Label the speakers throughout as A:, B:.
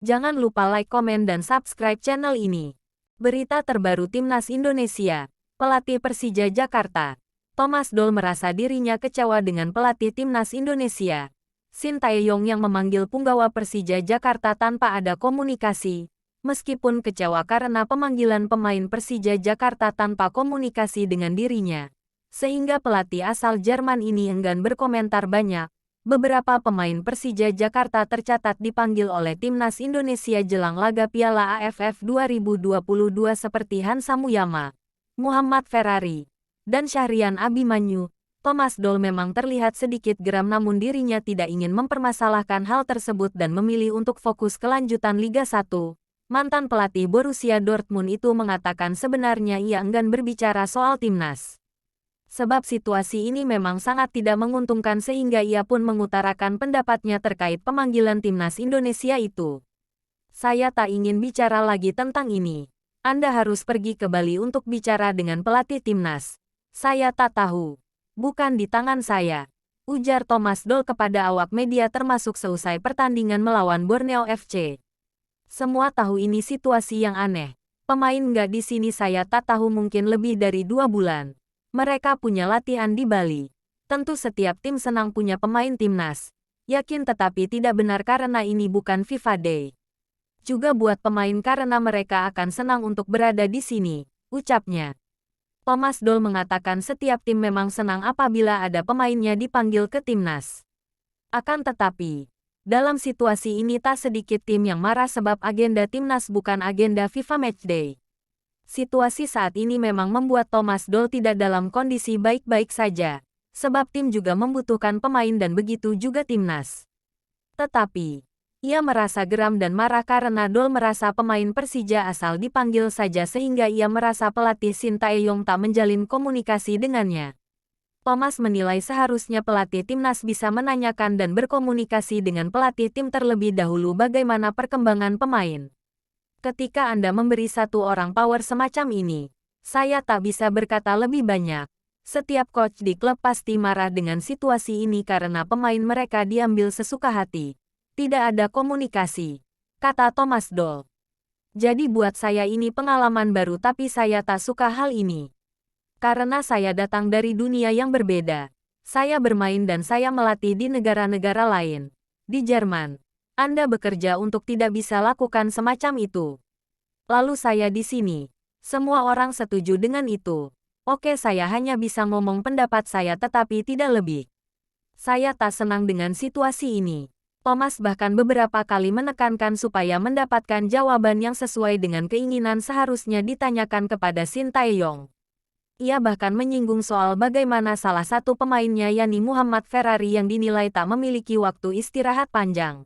A: Jangan lupa like, komen, dan subscribe channel ini. Berita terbaru Timnas Indonesia. Pelatih Persija Jakarta, Thomas Doll merasa dirinya kecewa dengan pelatih Timnas Indonesia, Shin Tae-yong, yang memanggil punggawa Persija Jakarta tanpa ada komunikasi. Meskipun kecewa karena pemanggilan pemain Persija Jakarta tanpa komunikasi dengan dirinya, sehingga pelatih asal Jerman ini enggan berkomentar banyak. Beberapa pemain Persija Jakarta tercatat dipanggil oleh Timnas Indonesia jelang laga Piala AFF 2022 seperti Hansa Muyama, Muhammad Ferrari, dan Syahrian Abimanyu. Thomas Doll memang terlihat sedikit geram, namun dirinya tidak ingin mempermasalahkan hal tersebut dan memilih untuk fokus kelanjutan Liga 1. Mantan pelatih Borussia Dortmund itu mengatakan sebenarnya ia enggan berbicara soal timnas, sebab situasi ini memang sangat tidak menguntungkan, sehingga ia pun mengutarakan pendapatnya terkait pemanggilan timnas Indonesia itu. Saya tak ingin bicara lagi tentang ini. Anda harus pergi ke Bali untuk bicara dengan pelatih timnas. Saya tak tahu. Bukan di tangan saya, ujar Thomas Doll kepada awak media termasuk seusai pertandingan melawan Borneo FC. Semua tahu ini situasi yang aneh. Pemain nggak di sini, saya tak tahu, mungkin lebih dari 2 bulan. Mereka punya latihan di Bali. Tentu setiap tim senang punya pemain timnas. Yakin, tetapi tidak benar karena ini bukan FIFA Day. Juga buat pemain karena mereka akan senang untuk berada di sini, ucapnya. Thomas Doll mengatakan setiap tim memang senang apabila ada pemainnya dipanggil ke timnas. Akan tetapi, dalam situasi ini tak sedikit tim yang marah sebab agenda timnas bukan agenda FIFA Matchday. Situasi saat ini memang membuat Thomas Doll tidak dalam kondisi baik-baik saja, sebab tim juga membutuhkan pemain dan begitu juga timnas. Tetapi, ia merasa geram dan marah karena Doll merasa pemain Persija asal dipanggil saja, sehingga ia merasa pelatih Shin Tae-yong tak menjalin komunikasi dengannya. Thomas menilai seharusnya pelatih timnas bisa menanyakan dan berkomunikasi dengan pelatih tim terlebih dahulu bagaimana perkembangan pemain. Ketika Anda memberi satu orang power semacam ini, saya tak bisa berkata lebih banyak. Setiap coach di klub pasti marah dengan situasi ini karena pemain mereka diambil sesuka hati. Tidak ada komunikasi, kata Thomas Doll. Jadi buat saya ini pengalaman baru, tapi saya tak suka hal ini. Karena saya datang dari dunia yang berbeda. Saya bermain dan saya melatih di negara-negara lain. Di Jerman, Anda bekerja untuk tidak bisa lakukan semacam itu. Lalu saya di sini. Semua orang setuju dengan itu. Oke, saya hanya bisa ngomong pendapat saya tetapi tidak lebih. Saya tak senang dengan situasi ini. Thomas bahkan beberapa kali menekankan supaya mendapatkan jawaban yang sesuai dengan keinginan seharusnya ditanyakan kepada Shin Tae-yong. Ia bahkan menyinggung soal bagaimana salah satu pemainnya, yakni Muhammad Ferrari, yang dinilai tak memiliki waktu istirahat panjang.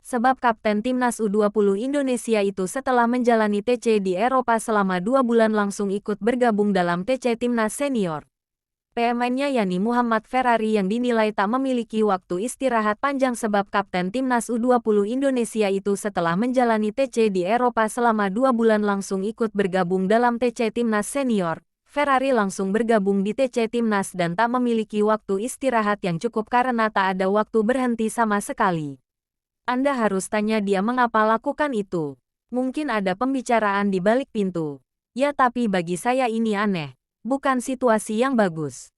A: Sebab kapten timnas U20 Indonesia itu setelah menjalani TC di Eropa selama 2 bulan langsung ikut bergabung dalam TC timnas senior. PMN-nya yakni Muhammad Ferrari yang dinilai tak memiliki waktu istirahat panjang sebab kapten timnas U20 Indonesia itu setelah menjalani TC di Eropa selama 2 bulan langsung ikut bergabung dalam TC timnas senior. Ferrari langsung bergabung di TC timnas dan tak memiliki waktu istirahat yang cukup karena tak ada waktu berhenti sama sekali. Anda harus tanya dia mengapa lakukan itu. Mungkin ada pembicaraan di balik pintu. Ya, tapi bagi saya ini aneh. Bukan situasi yang bagus.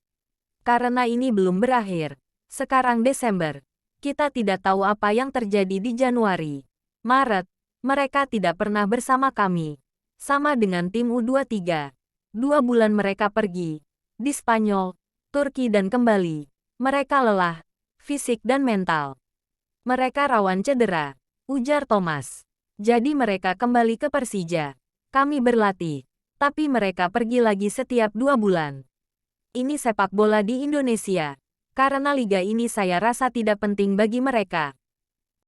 A: Karena ini belum berakhir. Sekarang Desember. Kita tidak tahu apa yang terjadi di Januari. Maret. Mereka tidak pernah bersama kami. Sama dengan tim U23. 2 bulan mereka pergi. Di Spanyol, Turki dan kembali. Mereka lelah. Fisik dan mental. Mereka rawan cedera, ujar Thomas. Jadi mereka kembali ke Persija. Kami berlatih. Tapi mereka pergi lagi setiap 2 bulan. Ini sepak bola di Indonesia. Karena liga ini saya rasa tidak penting bagi mereka.